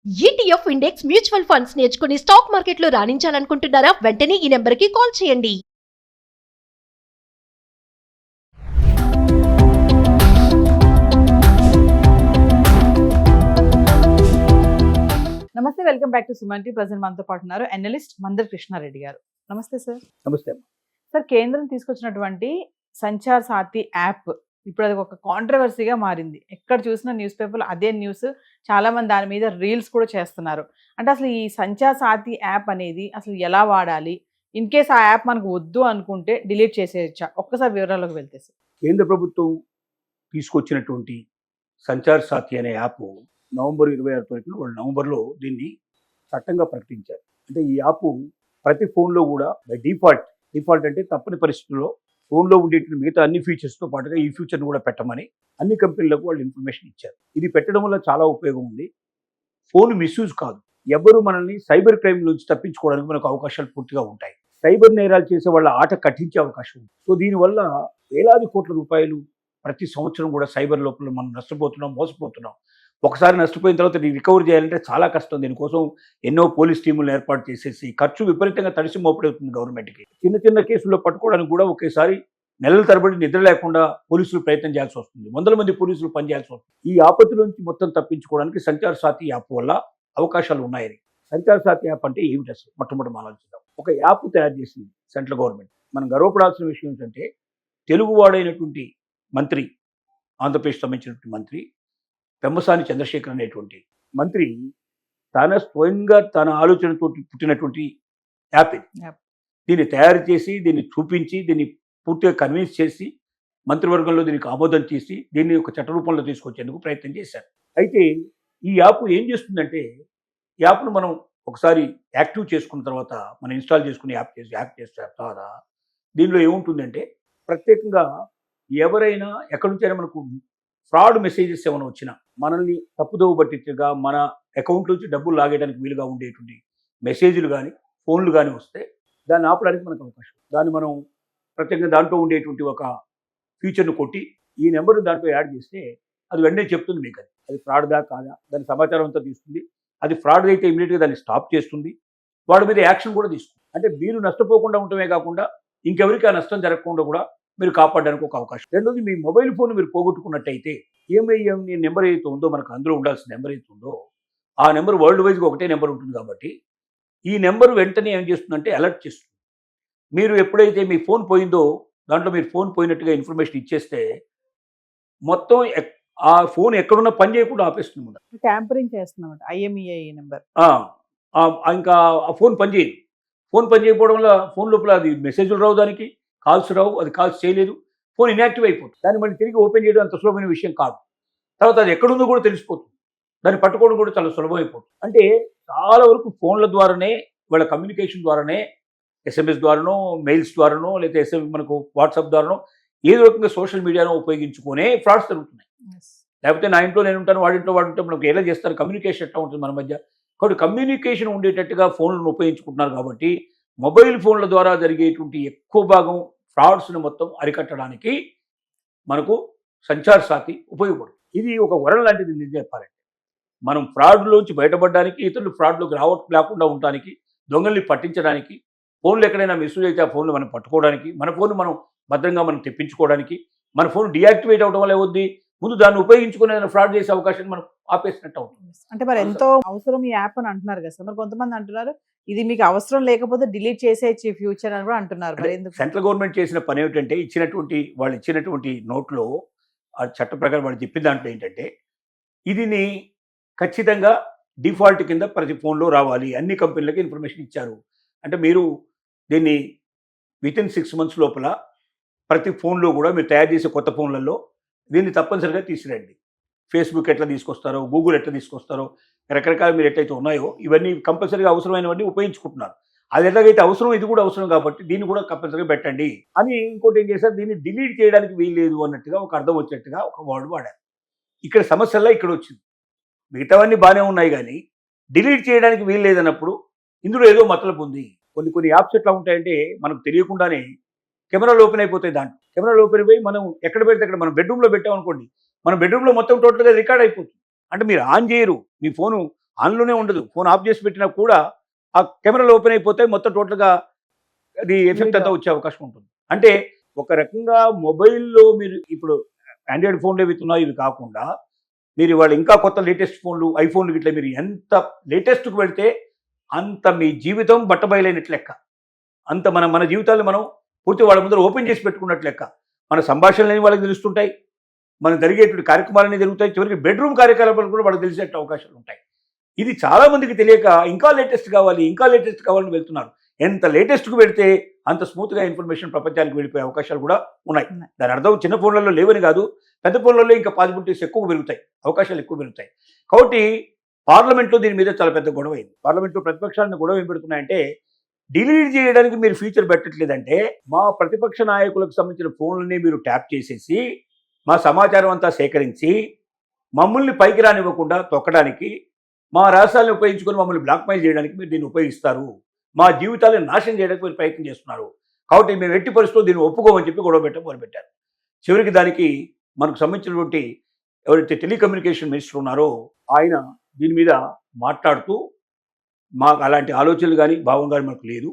ETF index mutual funds నేర్చుకుని stock మార్కెట్లో రాణించాలనుకుంటున్నారా? వెంటనే ఈ నెంబర్కి కాల్ చేయండి. నమస్తే, welcome back to Suman T. Present మనతో పాటు ఉన్నారు అనలిస్ట్ మందర్ కృష్ణారెడ్డి గారు. నమస్తే సార్. నమస్తే. సార్, కేంద్రం తీసుకొచ్చినటువంటి సంచార్ సాథి యాప్ ఇప్పుడు అది ఒక కాంట్రవర్సీగా మారింది. ఎక్కడ చూసినా న్యూస్ పేపర్లో అదే న్యూస్, చాలా మంది దాని మీద రీల్స్ కూడా చేస్తున్నారు. అంటే అసలు ఈ సంచార్ సాథి యాప్ అనేది అసలు ఎలా వాడాలి? ఇన్ కేస్ ఆ యాప్ మనకు వద్దు అనుకుంటే డిలీట్ చేసేయచ్చా? ఒక్కసారి వివరాల్లోకి వెళ్తే సార్. కేంద్ర ప్రభుత్వం తీసుకొచ్చినటువంటి సంచార్ సాథి అనే యాప్ నవంబర్ 26 తారీఖున వాళ్ళు నవంబర్లో దీన్ని చట్టంగా ప్రకటించారు. అంటే ఈ యాప్ ప్రతి ఫోన్లో కూడా బై డిఫాల్ట్ అంటే తప్పని పరిస్థితుల్లో ఫోన్లో ఉండేటువంటి మిగతా అన్ని ఫీచర్స్తో పాటుగా ఈ ఫీచర్ని కూడా పెట్టమని అన్ని కంపెనీలకు వాళ్ళు ఇన్ఫర్మేషన్ ఇచ్చారు. ఇది పెట్టడం వల్ల చాలా ఉపయోగం ఉంది. ఫోన్ మిస్యూజ్ కాదు. ఎవరు మనల్ని సైబర్ క్రైమ్ నుంచి తప్పించుకోవడానికి మనకు అవకాశాలు పూర్తిగా ఉంటాయి. సైబర్ నేరాలు చేసే వాళ్ళ ఆట కట్టించే అవకాశం ఉంది. సో దీనివల్ల వేలాది కోట్ల రూపాయలు ప్రతి సంవత్సరం కూడా సైబర్ లోపల మనం నష్టపోతున్నాం, మోసపోతున్నాం. ఒకసారి నష్టపోయిన తర్వాత రికవర్ చేయాలంటే చాలా కష్టం. దీనికోసం ఎన్నో పోలీస్ టీములను ఏర్పాటు చేసేసి ఖర్చు విపరీతంగా తడిసి మోపడుతుంది గవర్నమెంట్కి. చిన్న కేసుల్లో పట్టుకోవడానికి కూడా ఒకేసారి నెలల తరబడి నిద్ర లేకుండా పోలీసులు ప్రయత్నం చేయాల్సి వస్తుంది. వందల మంది పోలీసులు పనిచేయాల్సి వస్తుంది. ఈ ఆపత్తి నుంచి మొత్తం తప్పించుకోవడానికి సంచార్ సాథి యాప్ వల్ల అవకాశాలు ఉన్నాయని. సంచార్ సాథి యాప్ అంటే ఏమిటి అసలు? మొట్టమొదటి ఆలోచిద్దాం. ఒక యాప్ తయారు చేసింది సెంట్రల్ గవర్నమెంట్. మనం గర్వపడాల్సిన విషయం ఏంటంటే తెలుగువాడైనటువంటి మంత్రి, ఆంధ్రప్రదేశ్ సంబంధించినటువంటి మంత్రి పెమ్మసాని చంద్రశేఖర్ అనేటువంటి మంత్రి తన స్వయంగా తన ఆలోచనతో పుట్టినటువంటి యాప్ ఇది. దీన్ని తయారు చేసి, దీన్ని చూపించి, దీన్ని పూర్తిగా కన్విన్స్ చేసి మంత్రివర్గంలో దీనికి ఆమోదం చేసి దీన్ని ఒక చట్ట రూపంలో తీసుకొచ్చేందుకు ప్రయత్నం చేశారు. అయితే ఈ యాప్ ఏం చేస్తుందంటే, ఈ యాప్ను మనం ఒకసారి యాక్టివ్ చేసుకున్న తర్వాత, మనం ఇన్స్టాల్ చేసుకుని యాప్ చేసే తర్వాత దీనిలో ఏముంటుందంటే, ప్రత్యేకంగా ఎవరైనా ఎక్కడి నుంచైనా మనకు ఫ్రాడ్ మెసేజెస్ ఏమైనా వచ్చినా, మనల్ని తప్పుదోవ పట్టించగా మన అకౌంట్ నుంచి డబ్బులు లాగేయడానికి వీలుగా ఉండేటువంటి మెసేజ్లు కానీ, ఫోన్లు కానీ వస్తే దాన్ని ఆపడానికి మనకు అవకాశం. దాన్ని మనం ప్రత్యేకంగా దాంట్లో ఉండేటువంటి ఒక ఫీచర్ను కొట్టి ఈ నెంబర్ని దాంట్లో యాడ్ చేస్తే అది వెంటనే చెప్తుంది మీకు అది ఫ్రాడ్దా కాదా, దాని సమాచారం అంతా తీసుకుంది. అది ఫ్రాడ్ అయితే ఇమీడియట్గా దాన్ని స్టాప్ చేస్తుంది. వాడి మీద యాక్షన్ కూడా తీసుకుంది. అంటే మీరు నష్టపోకుండా ఉండటమే కాకుండా ఇంకెవరికి ఆ నష్టం జరగకుండా కూడా మీరు కాపాడడానికి ఒక అవకాశం. రెండోది, మీ మొబైల్ ఫోన్ మీరు పోగొట్టుకున్నట్టయితే ఏమయ్యాం నెంబర్ ఏదైతే ఉందో, మనకు అందులో ఉండాల్సిన నెంబర్ ఏదైతే ఉందో ఆ నెంబర్ వరల్డ్ వైజ్గా ఒకటే నెంబర్ ఉంటుంది కాబట్టి ఈ నెంబర్ వెంటనే ఏం చేస్తుందంటే అలర్ట్ చేస్తుంది. మీరు ఎప్పుడైతే మీ ఫోన్ పోయిందో దాంట్లో మీరు ఫోన్ పోయినట్టుగా ఇన్ఫర్మేషన్ ఇచ్చేస్తే మొత్తం ఆ ఫోన్ ఎక్కడున్నా పని చేయకుండా ఆపేస్తుంది ముందు. ట్యాంపరింగ్ చేస్తున్నాం IMEI నెంబర్. ఇంకా ఆ ఫోన్ పనిచేయదు. ఫోన్ పనిచేయకపోవడం వల్ల ఫోన్ లోపల అది మెసేజ్లు రావు, దానికి కాల్స్ రావు, అది కాల్స్ చేయలేదు, ఫోన్ ఇన్యాక్టివ్ అయిపోతుంది. దాన్ని మళ్ళీ తిరిగి ఓపెన్ చేయడం అంత సులభమైన విషయం కాదు. తర్వాత అది ఎక్కడుందో కూడా తెలిసిపోతుంది. దాన్ని పట్టుకోవడం కూడా చాలా సులభం అయిపోతుంది. అంటే చాలా వరకు ఫోన్ల ద్వారానే, వాళ్ళ కమ్యూనికేషన్ ద్వారానే, SMS ద్వారానో, మెయిల్స్ ద్వారానో, లేదా మనకు వాట్సాప్ ద్వారానో, ఏదో రకంగా సోషల్ మీడియాను ఉపయోగించుకునే ఫ్రాడ్స్ జరుగుతున్నాయి. లేకపోతే నా ఇంట్లో నేను ఉంటాను, వాడింట్లో వాడు ఉంటే మనకు ఎలా చేస్తారు, కమ్యూనికేషన్ ఎట్లా ఉంటుంది మన మధ్య. కాబట్టి కమ్యూనికేషన్ ఉండేటట్టుగా ఫోన్లను ఉపయోగించుకుంటున్నారు. కాబట్టి మొబైల్ ఫోన్ల ద్వారా జరిగేటువంటి ఎక్కువ భాగం ఫ్రాడ్స్ని మొత్తం అరికట్టడానికి మనకు సంచార్ సాథి ఉపయోగపడుతుంది. ఇది ఒక వరం లాంటిది. నిజం చెప్పాలంటే మనం ఫ్రాడ్లోంచి బయటపడడానికి, ఇతరులు ఫ్రాడ్లోకి లేకుండా ఉండడానికి, దొంగల్ని పట్టించడానికి, ఫోన్లు ఎక్కడైనా మిస్యూజ్ అయితే ఆ ఫోన్లు మనం పట్టుకోవడానికి, మన ఫోన్ మనం భద్రంగా మనం తెప్పించుకోవడానికి, మన ఫోన్ డియాక్టివేట్ అవడం వల్ల ఏమవుద్ది, ముందు దాన్ని ఉపయోగించుకునే ఫ్రాడ్ చేసే అవకాశాన్ని మనం ఆపేసినట్టు అవుతుంది. అంటే మరి ఎంతో అవసరం ఈ యాప్ అని అంటున్నారు కదా సార్. మరి కొంతమంది అంటున్నారు ఇది మీకు అవసరం లేకపోతే డిలీట్ చేసేయచ్చు ఫ్యూచర్ అని కూడా అంటున్నారు. మరి ఎందుకు? సెంట్రల్ గవర్నమెంట్ చేసిన పని ఏమిటంటే, వాళ్ళు ఇచ్చినటువంటి నోట్లో ఆ చట్ట ప్రకారం వాళ్ళు చెప్పిన దాంట్లో ఏంటంటే, ఇది ఖచ్చితంగా డిఫాల్ట్ కింద ప్రతి ఫోన్లో రావాలి. అన్ని కంపెనీలకి ఇన్ఫర్మేషన్ ఇచ్చారు. అంటే మీరు దీన్ని వితిన్ 6 months లోపల ప్రతి ఫోన్లో కూడా మీరు తయారు చేసే కొత్త ఫోన్లలో దీన్ని తప్పనిసరిగా తీసుకురండి. ఫేస్బుక్ ఎట్లా తీసుకొస్తారో, గూగుల్ ఎట్లా తీసుకొస్తారో, రకరకాల మీరు ఎట్లయితే ఉన్నాయో ఇవన్నీ కంపల్సరీగా అవసరమైనవన్నీ ఉపయోగించుకుంటున్నారు. అది ఎట్లాగైతే అవసరం, ఇది కూడా అవసరం కాబట్టి దీన్ని కూడా కంపల్సరీగా పెట్టండి అని. ఇంకోటి ఏం చేశారు, దీన్ని డిలీట్ చేయడానికి వీల్లేదు అన్నట్టుగా ఒక అర్థం వచ్చేట్టుగా ఒక వర్డ్ వాడారు. ఇక్కడ సమస్యల్లో ఇక్కడ వచ్చింది. మిగతావన్నీ బాగానే ఉన్నాయి కానీ డిలీట్ చేయడానికి వీల్లేదన్నప్పుడు ఇందులో ఏదో మతలబు ఉంది. కొన్ని యాప్స్ ఎట్లా ఉంటాయంటే మనకు తెలియకుండానే కెమెరాలు ఓపెన్ అయిపోతాయి. దాంట్లో కెమెరాలు ఓపెన్ అయిపోయి మనం ఎక్కడ పెడితే అక్కడ, మనం బెడ్రూమ్లో పెట్టామనుకోండి, మన బెడ్రూమ్లో మొత్తం టోటల్గా రికార్డ్ అయిపోతుంది. అంటే మీరు ఆన్ చేయరు, మీ ఫోను ఆన్లోనే ఉండదు. ఫోన్ ఆఫ్ చేసి పెట్టినా కూడా ఆ కెమెరాలు ఓపెన్ అయిపోతాయి, మొత్తం టోటల్గా అది ఎఫెక్ట్ అంతా వచ్చే అవకాశం ఉంటుంది. అంటే ఒక రకంగా మొబైల్లో మీరు ఇప్పుడు ఆండ్రాయిడ్ ఫోన్లు ఏవి ఉన్నాయో ఇవి కాకుండా మీరు ఇవాళ ఇంకా కొత్త లేటెస్ట్ ఫోన్లు, ఐఫోన్లు గిట్లా మీరు ఎంత లేటెస్ట్కి వెళ్తే అంత మీ జీవితం బట్టబయలైనట్లు లెక్క. అంత మన జీవితాలు మనం పూర్తి వాళ్ళ ముందర ఓపెన్ చేసి పెట్టుకున్నట్లు లెక్క. మన సంభాషణలు వాళ్ళకి తెలుస్తుంటాయి, మనం జరిగేటువంటి కార్యక్రమాలన్నీ జరుగుతాయి, చివరికి బెడ్రూమ్ కార్యకలాపాలు కూడా వాళ్ళకి తెలిసే అవకాశాలు ఉంటాయి. ఇది చాలా మందికి తెలియక ఇంకా లేటెస్ట్ కావాలని వెళ్తున్నారు. ఎంత లేటెస్ట్కు వెళితే అంత స్మూత్గా ఇన్ఫర్మేషన్ ప్రపంచానికి వెళ్ళిపోయే అవకాశాలు కూడా ఉన్నాయి. దాని అర్థం చిన్న ఫోన్లలో లేవని కాదు, పెద్ద ఫోన్లలో ఇంకా పాసిబిలిటీస్ ఎక్కువ పెరుగుతాయి, అవకాశాలు ఎక్కువ పెరుగుతాయి. కాబట్టి పార్లమెంట్లో దీని మీద చాలా పెద్ద గొడవ అయింది. పార్లమెంట్లో ప్రతిపక్షాలను గొడవ ఏం పెడుతున్నాయంటే, డిలీట్ చేయడానికి మీరు ఫీచర్ పెట్టట్లేదంటే మా ప్రతిపక్ష నాయకులకు సంబంధించిన ఫోన్లని మీరు ట్యాప్ చేసేసి మా సమాచారం అంతా సేకరించి మమ్మల్ని పైకి రానివ్వకుండా తొక్కడానికి, మా రాష్ట్రాలను ఉపయోగించుకొని మమ్మల్ని బ్లాక్మెయిల్ చేయడానికి మీరు దీన్ని ఉపయోగిస్తారు, మా జీవితాలను నాశనం చేయడానికి మీరు ప్రయత్నం చేస్తున్నారు, కాబట్టి మేము ఎట్టి పరిస్థితుల్లో దీన్ని ఒప్పుకోమని చెప్పి గొడవ మొదలుపెట్టారు. చివరికి దానికి మనకు సంబంధించినటువంటి ఎవరైతే టెలికమ్యూనికేషన్ మినిస్టర్ ఉన్నారో ఆయన దీని మీద మాట్లాడుతూ, మాకు అలాంటి ఆలోచనలు కానీ భావం కానీ మనకు లేదు,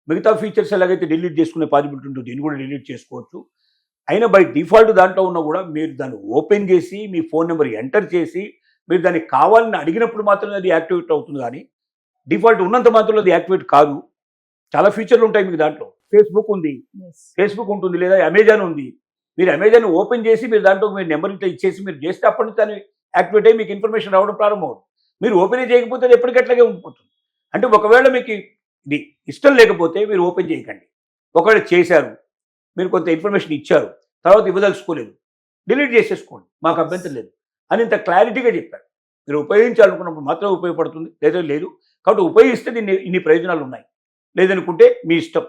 మిగతా ఫీచర్స్ ఎలాగైతే డిలీట్ చేసుకునే పాసిబిలిటీ ఉంటుందో దీన్ని కూడా డిలీట్ చేసుకోవచ్చు, అయినా బై డిఫాల్ట్ దాంట్లో ఉన్నా కూడా మీరు దాన్ని ఓపెన్ చేసి మీ ఫోన్ నెంబర్ ఎంటర్ చేసి మీరు దాన్ని కావాలని అడిగినప్పుడు మాత్రమే అది యాక్టివేట్ అవుతుంది, కానీ డిఫాల్ట్ ఉన్నంత మాత్రంలో అది యాక్టివేట్ కాదు. చాలా ఫీచర్లు ఉంటాయి మీకు దాంట్లో. ఫేస్బుక్ ఉంది, ఫేస్బుక్ ఉంటుంది, లేదా అమెజాన్ ఉంది. మీరు అమెజాన్ ఓపెన్ చేసి మీరు దాంట్లో మీరు నెంబర్ ఇట్లా ఇచ్చేసి మీరు చేస్తే అప్పటి నుంచి దాన్ని యాక్టివేట్ అయ్యి మీకు ఇన్ఫర్మేషన్ రావడం ప్రారంభమవుతుంది. మీరు ఓపెన్ చేయకపోతే అది ఎప్పటికట్లాగే ఉండిపోతుంది. అంటే ఒకవేళ మీకు ఇది ఇష్టం లేకపోతే మీరు ఓపెన్ చేయకండి. ఒకవేళ చేశారు, మీరు కొంత ఇన్ఫర్మేషన్ ఇచ్చారు, తర్వాత ఇవ్వదలుచుకోలేదు, డిలీట్ చేసేసుకోండి, మాకు అభ్యంతరం లేదు అని ఇంత క్లారిటీగా చెప్పారు. మీరు ఉపయోగించాలనుకున్నప్పుడు మాత్రమే ఉపయోగపడుతుంది, లేదా లేదు. కాబట్టి ఉపయోగిస్తే దీన్ని ఇన్ని ప్రయోజనాలు ఉన్నాయి, లేదనుకుంటే మీ ఇష్టం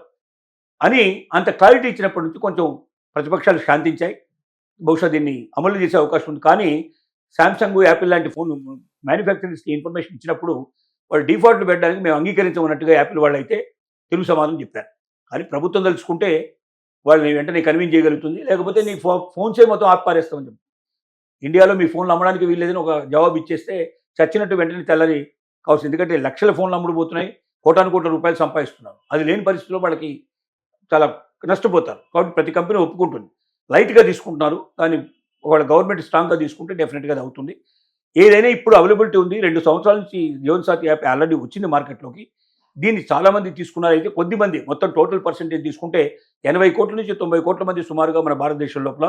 అని అంత క్లారిటీ ఇచ్చినప్పటి నుంచి కొంచెం ప్రతిపక్షాలు శాంతించాయి. బహుశా దీన్ని అమలు చేసే అవకాశం ఉంది. కానీ శాంసంగ్, యాపిల్ లాంటి ఫోన్ మ్యానుఫ్యాక్చరర్స్కి ఇన్ఫర్మేషన్ ఇచ్చినప్పుడు వాళ్ళు డిఫాల్ట్లు పెట్టడానికి మేము అంగీకరించమన్నట్టుగా యాపిల్ వాళ్ళు అయితే తెలుగు సమాధానం చెప్పారు. కానీ ప్రభుత్వం తలుచుకుంటే వాళ్ళని వెంటనే కన్విన్స్ చేయగలుగుతుంది, లేకపోతే నీ ఫోన్సే మొత్తం ఆపారేస్తామని చెప్పి ఇండియాలో మీ ఫోన్లు అమ్మడానికి వీల్లేదని ఒక జవాబు ఇచ్చేస్తే చచ్చినట్టు వెంటనే తెల్లని కావచ్చు. ఎందుకంటే లక్షల ఫోన్లు అమ్ముడుపోతున్నాయి, కోటాను రూపాయలు సంపాదిస్తున్నారు. అది లేని పరిస్థితుల్లో వాళ్ళకి చాలా నష్టపోతారు. కాబట్టి ప్రతి కంపెనీ ఒప్పుకుంటుంది, లైట్గా తీసుకుంటున్నారు. కానీ ఒకవేళ గవర్నమెంట్ స్ట్రాంగ్గా తీసుకుంటే డెఫినెట్గా అది అవుతుంది. ఏదైనా ఇప్పుడు అవైలబిలిటీ ఉంది. 2 సంవత్సరాల నుంచి జీవన్సాథి యాప్ ఆల్రెడీ వచ్చింది మార్కెట్లోకి. దీన్ని చాలామంది తీసుకున్నారు. అయితే కొద్దిమంది, మొత్తం టోటల్ పర్సెంటేజ్ తీసుకుంటే 80 కోట్ల నుంచి 90 కోట్ల మంది సుమారుగా మన భారతదేశం లోపల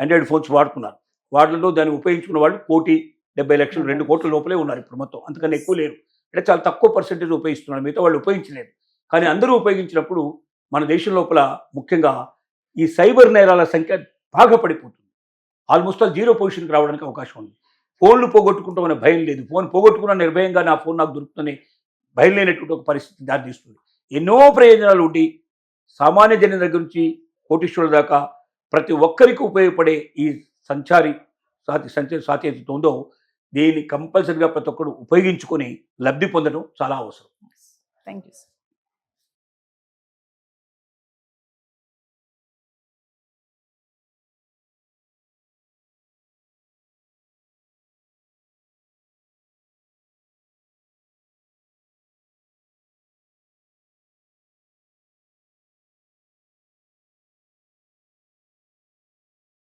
ఆండ్రాయిడ్ ఫోన్స్ వాడుతున్నారు. వాటిలో దాన్ని ఉపయోగించుకున్న వాళ్ళు 1,70,00,000 2 కోట్ల లోపలే ఉన్నారు ఇప్పుడు మొత్తం. అంతకన్నా ఎక్కువ లేరు. అంటే చాలా తక్కువ పర్సెంటేజ్ ఉపయోగిస్తున్నారు, మిగతా వాళ్ళు ఉపయోగించలేదు. కానీ అందరూ ఉపయోగించినప్పుడు మన దేశం లోపల ముఖ్యంగా ఈ సైబర్ నేరాల సంఖ్య బాగా పడిపోతుంది. ఆల్మోస్ట్ ఆల్ 0 పొజిషన్కి రావడానికి అవకాశం ఉంది. ఫోన్లు పోగొట్టుకుంటామనే భయం లేదు, ఫోన్ పోగొట్టుకున్న నిర్భయంగా నా ఫోన్ నాకు దొరుకుతుందని భయం లేనటువంటి ఒక పరిస్థితి దారితీస్తుంది. ఎన్నో ప్రయోజనాలు ఉండి సామాన్య జనం దగ్గర నుంచి కోటీశ్వరుల దాకా ప్రతి ఒక్కరికి ఉపయోగపడే ఈ సంచారి సాతి ఏదైతే ఉందో దీన్ని కంపల్సరిగా ప్రతి ఒక్కరు ఉపయోగించుకొని లబ్ధి పొందడం చాలా అవసరం. Thank you.